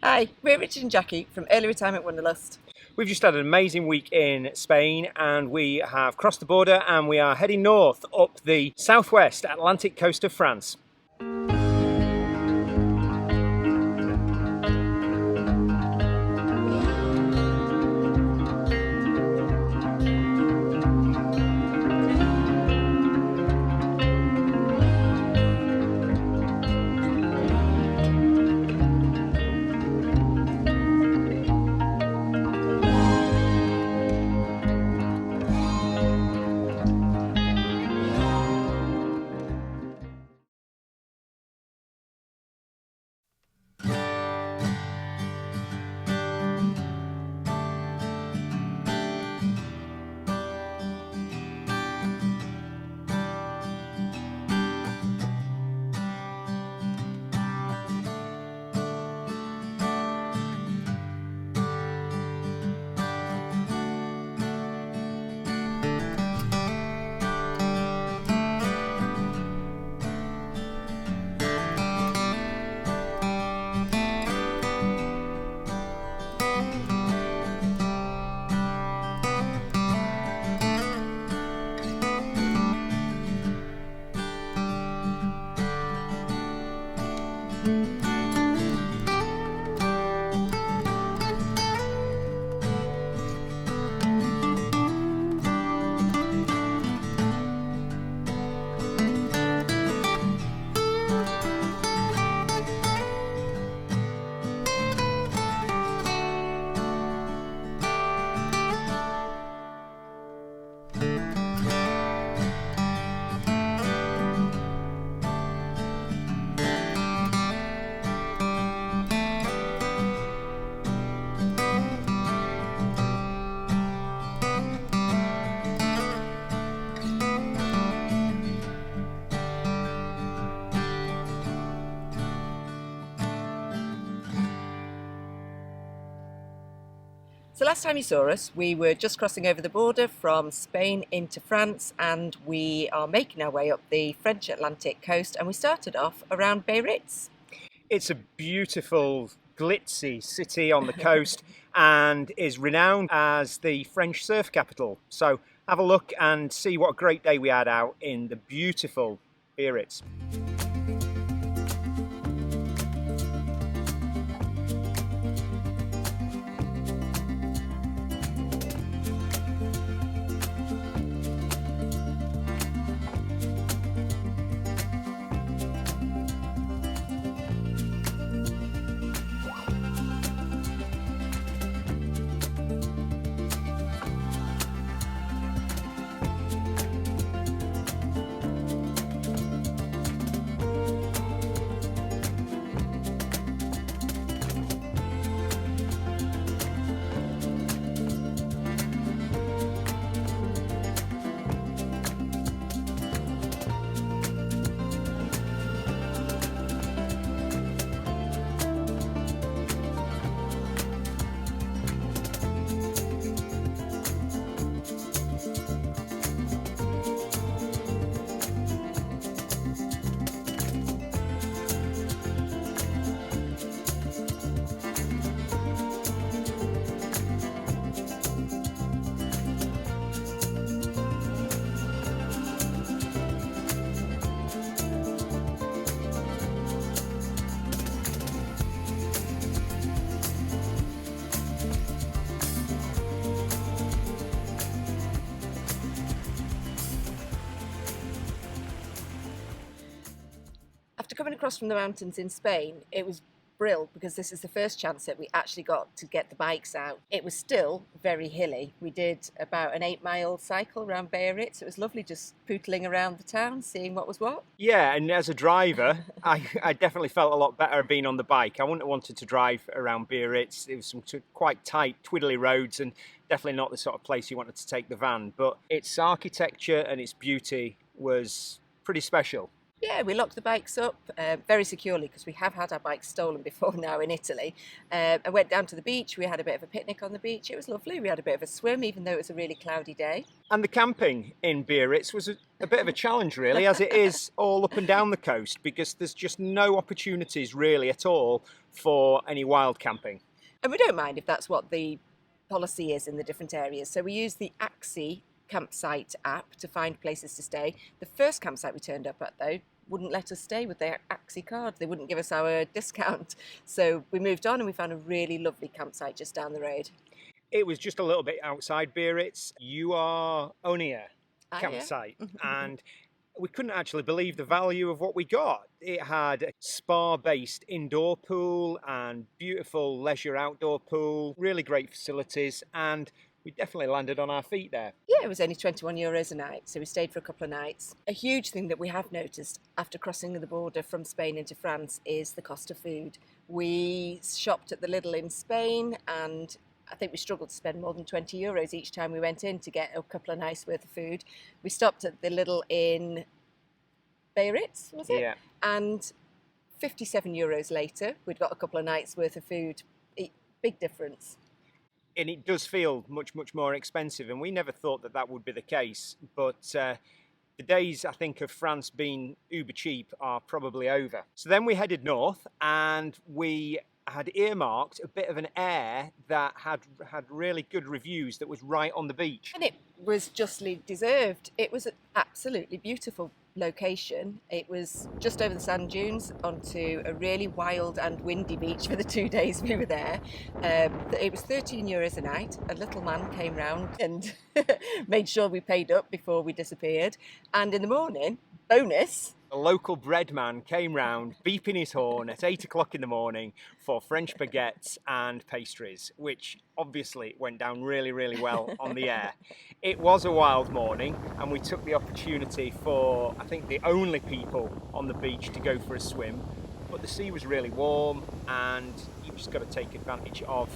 Hi, we're Richard and Jackie from Early Retirement Wanderlust. We've just had an amazing week in Spain and we have crossed the border and we are heading north up the southwest Atlantic coast of France. So last time you saw us, we were just crossing over the border from Spain into France, and we are making our way up the French Atlantic coast, and we started off around Biarritz. It's a beautiful, glitzy city on the coast and is renowned as the French surf capital. So have a look and see what a great day we had out in the beautiful Biarritz. After coming across from the mountains in Spain, it was brilliant because this is the first chance that we actually got to get the bikes out. It was still very hilly. We did about an 8-mile cycle around Biarritz. It was lovely just pootling around the town, seeing what was what. Yeah, and as a driver, I definitely felt a lot better being on the bike. I wouldn't have wanted to drive around Biarritz. It was some quite tight, twiddly roads and definitely not the sort of place you wanted to take the van. But its architecture and its beauty was pretty special. Yeah, we locked the bikes up very securely because we have had our bikes stolen before now in Italy. I went down to the beach. We had a bit of a picnic on the beach. It was lovely. We had a bit of a swim, even though it was a really cloudy day. And the camping in Biarritz was a bit of a challenge, really, as it is all up and down the coast, because there's just no opportunities really at all for any wild camping. And we don't mind if that's what the policy is in the different areas. So we use the Axi campsite app to find places to stay. The first campsite we turned up at, though, wouldn't let us stay with their Axi card. They wouldn't give us our discount. So we moved on and we found a really lovely campsite just down the road. It was just a little bit outside Biarritz. You are Onia campsite. Yeah. And we couldn't actually believe the value of what we got. It had a spa-based indoor pool and beautiful leisure outdoor pool, really great facilities, and we definitely landed on our feet there. Yeah, it was only €21 a night, so we stayed for a couple of nights. A huge thing that we have noticed after crossing the border from Spain into France is the cost of food. We shopped at the Lidl in Spain, and I think we struggled to spend more than €20 each time we went in to get a couple of nights worth of food. We stopped at the Lidl in Biarritz, was it? Yeah. And €57 later, we'd got a couple of nights worth of food. Big difference. And it does feel much, much more expensive, and we never thought that that would be the case. But the days, I think, of France being uber cheap are probably over. So then we headed north, and we had earmarked a bit of an area that had really good reviews, that was right on the beach. And it was justly deserved. It was an absolutely beautiful location. It was just over the sand dunes onto a really wild and windy beach for the 2 days we were there. It was €13 a night. A little man came round and made sure we paid up before we disappeared. And in the morning, bonus, A local bread man came round beeping his horn at 8 o'clock in the morning for French baguettes and pastries, which obviously went down really, really well on the air. It was a wild morning, and we took the opportunity for, I think, the only people on the beach to go for a swim. But the sea was really warm, and you just got to take advantage of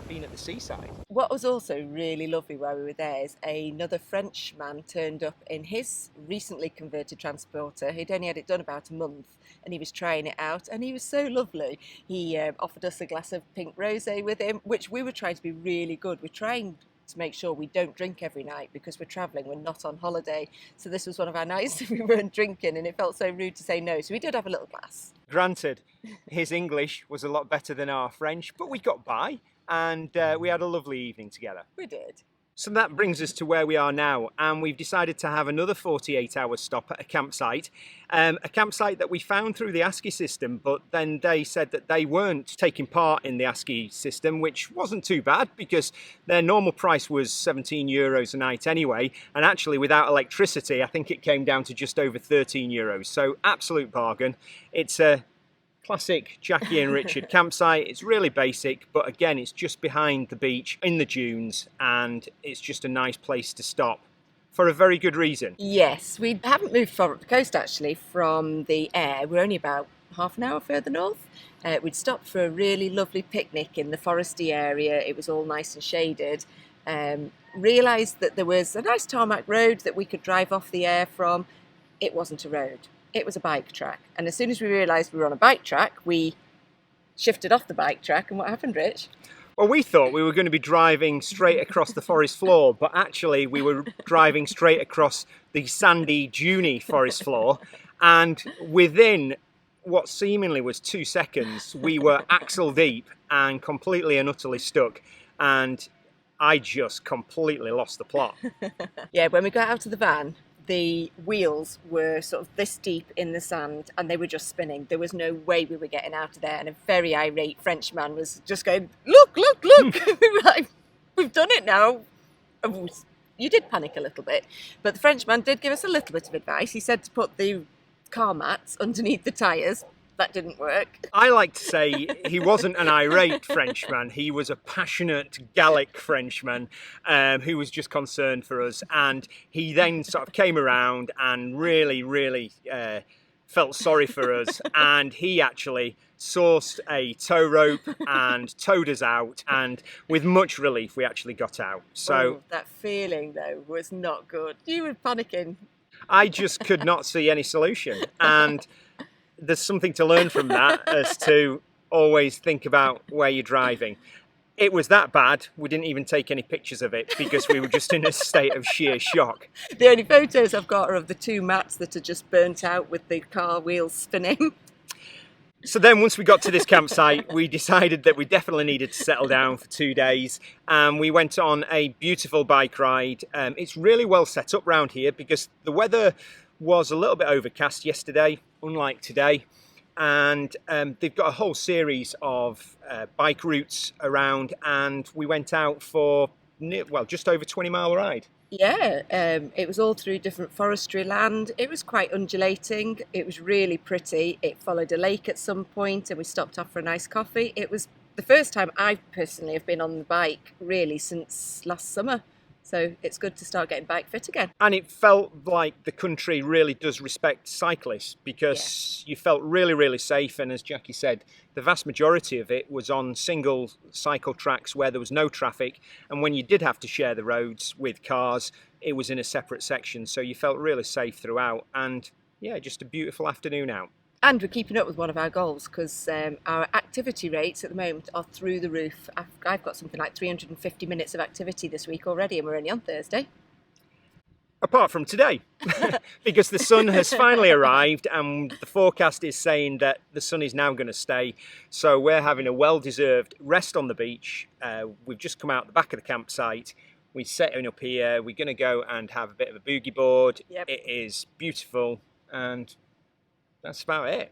being at the seaside. What was also really lovely while we were there is another French man turned up in his recently converted transporter. He'd only had it done about a month, and he was trying it out, and he was so lovely. He offered us a glass of pink rosé with him, which we were trying to be really good. We're trying to make sure we don't drink every night because we're travelling, we're not on holiday. So this was one of our nights that we weren't drinking, and it felt so rude to say no. So we did have a little glass. Granted, his English was a lot better than our French, but we got by, and we had a lovely evening together. We did. So that brings us to where we are now, and we've decided to have another 48-hour stop at a campsite that we found through the ASCII system, but then they said that they weren't taking part in the ASCII system, which wasn't too bad because their normal price was €17 a night anyway, and actually without electricity I think it came down to just over €13, so absolute bargain. It's a classic Jackie and Richard campsite. It's really basic, but again, it's just behind the beach in the dunes, and it's just a nice place to stop for a very good reason. Yes, we haven't moved far up the coast actually from the air. We're only about half an hour further north. We'd stopped for a really lovely picnic in the foresty area. It was all nice and shaded. Realised that there was a nice tarmac road that we could drive off the air from. It wasn't a road. It was a bike track. And as soon as we realised we were on a bike track, we shifted off the bike track. And what happened, Rich? Well, we thought we were going to be driving straight across the forest floor, but actually we were driving straight across the sandy, duney forest floor. And within what seemingly was 2 seconds, we were axle deep and completely and utterly stuck. And I just completely lost the plot. Yeah, when we got out of the van, the wheels were sort of this deep in the sand and they were just spinning. There was no way we were getting out of there. And a very irate Frenchman was just going, look, look, look. We were like, we've done it now. You did panic a little bit. But the Frenchman did give us a little bit of advice. He said to put the car mats underneath the tyres. That didn't work. I like to say he wasn't an irate Frenchman. He was a passionate Gallic Frenchman who was just concerned for us. And he then sort of came around and really, really felt sorry for us. And he actually sourced a tow rope and towed us out. And with much relief, we actually got out. So that feeling, though, was not good. You were panicking. I just could not see any solution. And there's something to learn from that as to always think about where you're driving. It was that bad, we didn't even take any pictures of it because we were just in a state of sheer shock. The only photos I've got are of the 2 mats that are just burnt out with the car wheels spinning. So then once we got to this campsite, we decided that we definitely needed to settle down for 2 days. And we went on a beautiful bike ride. It's really well set up around here because the weather was a little bit overcast yesterday, unlike today. And they've got a whole series of bike routes around, and we went out for just over 20-mile ride. Yeah, it was all through different forestry land. It was quite undulating. It was really pretty. It followed a lake at some point, and we stopped off for a nice coffee. It was the first time I personally have been on the bike really since last summer. So it's good to start getting bike fit again. And it felt like the country really does respect cyclists because you felt really, really safe. And as Jackie said, the vast majority of it was on single cycle tracks where there was no traffic. And when you did have to share the roads with cars, it was in a separate section. So you felt really safe throughout. And yeah, just a beautiful afternoon out. And we're keeping up with one of our goals because our activity rates at the moment are through the roof. I've got something like 350 minutes of activity this week already, and we're only on Thursday. Apart from today, because the sun has finally arrived and the forecast is saying that the sun is now going to stay. So we're having a well-deserved rest on the beach. We've just come out the back of the campsite. We're setting up here. We're going to go and have a bit of a boogie board. Yep. It is beautiful, and that's about it.